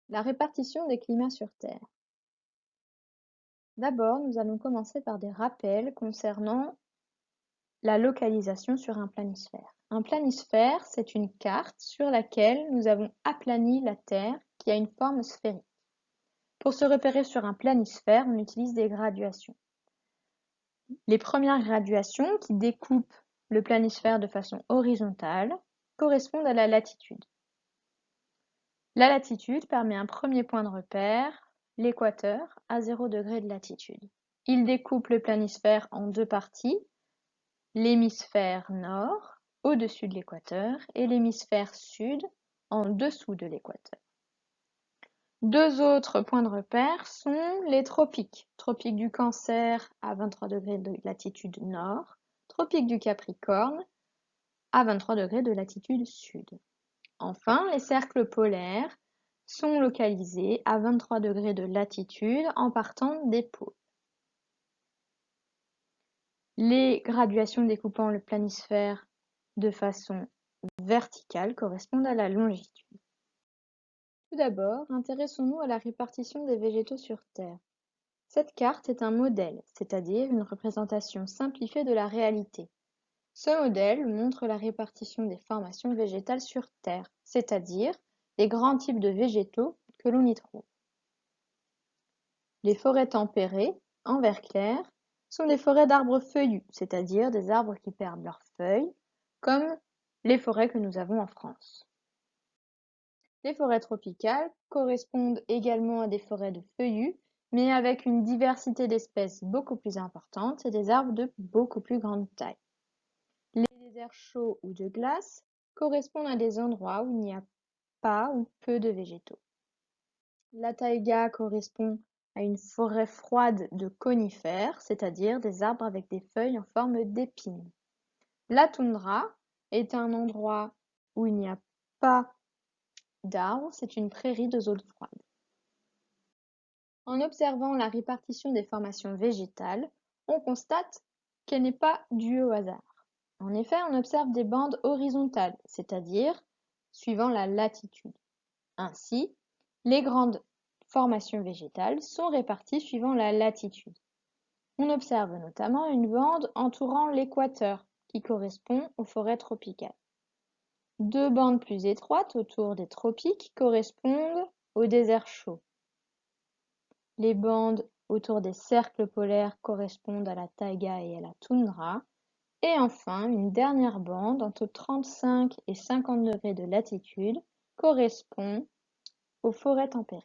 La répartition des climats sur Terre. D'abord, nous allons commencer par des rappels concernant la localisation sur un planisphère. Un planisphère, c'est une carte sur laquelle nous avons aplani la Terre qui a une forme sphérique. Pour se repérer sur un planisphère, on utilise des graduations. Les premières graduations, qui découpent le planisphère de façon horizontale, correspondent à la latitude. La latitude permet un premier point de repère, l'équateur, à 0 degré de latitude. Il découpe le planisphère en deux parties, l'hémisphère nord, au-dessus de l'équateur, et l'hémisphère sud, en dessous de l'équateur. Deux autres points de repère sont les tropiques. Tropique du Cancer à 23 degrés de latitude nord, tropique du Capricorne à 23 degrés de latitude sud. Enfin, les cercles polaires sont localisés à 23 degrés de latitude en partant des pôles. Les graduations découpant le planisphère de façon verticale correspondent à la longitude. Tout d'abord, intéressons-nous à la répartition des végétaux sur Terre. Cette carte est un modèle, c'est-à-dire une représentation simplifiée de la réalité. Ce modèle montre la répartition des formations végétales sur Terre, c'est-à-dire les grands types de végétaux que l'on y trouve. Les forêts tempérées, en vert clair, sont des forêts d'arbres feuillus, c'est-à-dire des arbres qui perdent leurs feuilles, comme les forêts que nous avons en France. Les forêts tropicales correspondent également à des forêts de feuillus, mais avec une diversité d'espèces beaucoup plus importante et des arbres de beaucoup plus grande taille. Les déserts chauds ou de glace correspondent à des endroits où il n'y a pas ou peu de végétaux. La taïga correspond à une forêt froide de conifères, c'est-à-dire des arbres avec des feuilles en forme d'épines. La toundra est un endroit où il n'y a pas d'arbres, c'est une prairie de zone froide. En observant la répartition des formations végétales, on constate qu'elle n'est pas due au hasard. En effet, on observe des bandes horizontales, c'est-à-dire suivant la latitude. Ainsi, les grandes formations végétales sont réparties suivant la latitude. On observe notamment une bande entourant l'équateur, qui correspond aux forêts tropicales. Deux bandes plus étroites autour des tropiques correspondent aux déserts chauds. Les bandes autour des cercles polaires correspondent à la taïga et à la toundra. Et enfin, une dernière bande entre 35 et 50 degrés de latitude correspond aux forêts tempérées.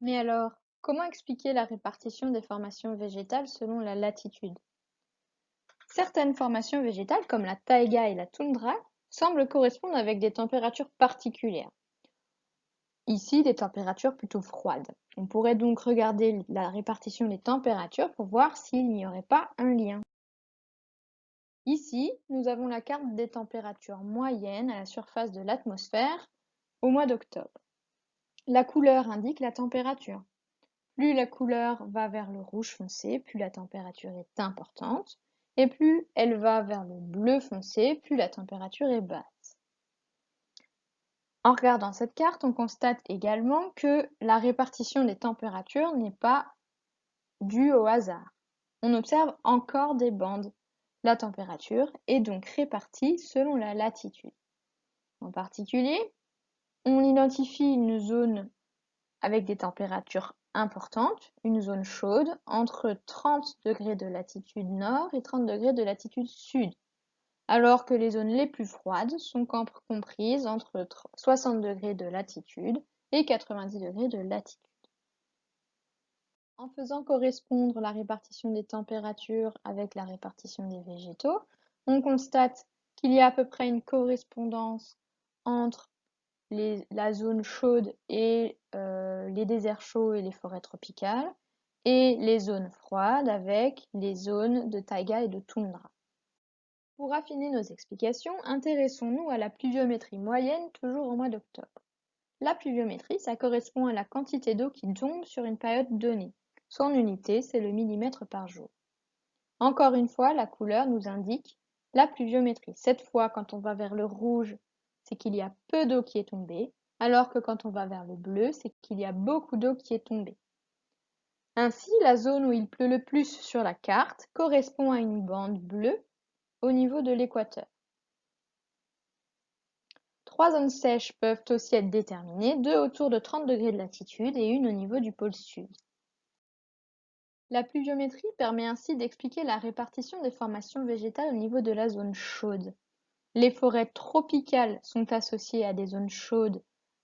Mais alors, comment expliquer la répartition des formations végétales selon la latitude? Certaines formations végétales, comme la taïga et la toundra, semblent correspondre avec des températures particulières. Ici, des températures plutôt froides. On pourrait donc regarder la répartition des températures pour voir s'il n'y aurait pas un lien. Ici, nous avons la carte des températures moyennes à la surface de l'atmosphère au mois d'octobre. La couleur indique la température. Plus la couleur va vers le rouge foncé, plus la température est importante, et plus elle va vers le bleu foncé, plus la température est basse. En regardant cette carte, on constate également que la répartition des températures n'est pas due au hasard. On observe encore des bandes. La température est donc répartie selon la latitude. En particulier, on identifie une zone avec des températures importantes, une zone chaude entre 30 degrés de latitude nord et 30 degrés de latitude sud, alors que les zones les plus froides sont comprises entre 60 degrés de latitude et 90 degrés de latitude. En faisant correspondre la répartition des températures avec la répartition des végétaux, on constate qu'il y a à peu près une correspondance entre la zone chaude et les déserts chauds et les forêts tropicales, et les zones froides avec les zones de taïga et de toundra. Pour affiner nos explications, intéressons-nous à la pluviométrie moyenne toujours au mois d'octobre. La pluviométrie, ça correspond à la quantité d'eau qui tombe sur une période donnée. Son unité, c'est le millimètre par jour. Encore une fois, la couleur nous indique la pluviométrie. Cette fois, quand on va vers le rouge, c'est qu'il y a peu d'eau qui est tombée, alors que quand on va vers le bleu, c'est qu'il y a beaucoup d'eau qui est tombée. Ainsi, la zone où il pleut le plus sur la carte correspond à une bande bleue au niveau de l'équateur. 3 zones sèches peuvent aussi être déterminées, 2 autour de 30 degrés de latitude et une au niveau du pôle sud. La pluviométrie permet ainsi d'expliquer la répartition des formations végétales au niveau de la zone chaude. Les forêts tropicales sont associées à des zones chaudes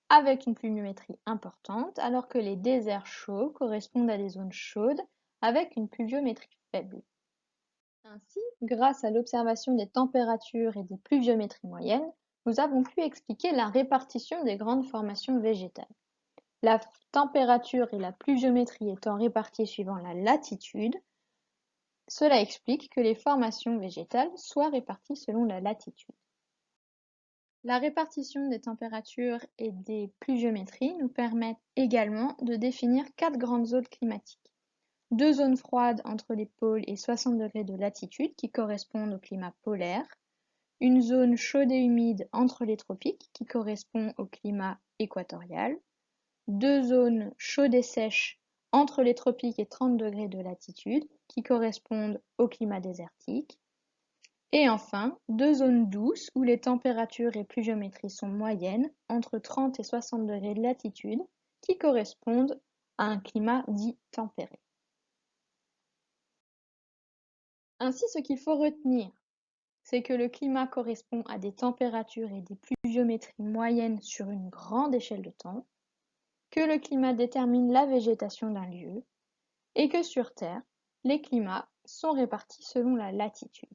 avec une pluviométrie importante, alors que les déserts chauds correspondent à des zones chaudes avec une pluviométrie faible. Ainsi, grâce à l'observation des températures et des pluviométries moyennes, nous avons pu expliquer la répartition des grandes formations végétales. La température et la pluviométrie étant réparties suivant la latitude, cela explique que les formations végétales soient réparties selon la latitude. La répartition des températures et des pluviométries nous permet également de définir 4 grandes zones climatiques. 2 zones froides entre les pôles et 60 degrés de latitude qui correspondent au climat polaire, une zone chaude et humide entre les tropiques qui correspond au climat équatorial, 2 zones chaudes et sèches entre les tropiques et 30 degrés de latitude qui correspondent au climat désertique, et enfin 2 zones douces où les températures et pluviométries sont moyennes entre 30 et 60 degrés de latitude qui correspondent à un climat dit tempéré. Ainsi, ce qu'il faut retenir, c'est que le climat correspond à des températures et des pluviométries moyennes sur une grande échelle de temps, que le climat détermine la végétation d'un lieu, et que sur Terre, les climats sont répartis selon la latitude.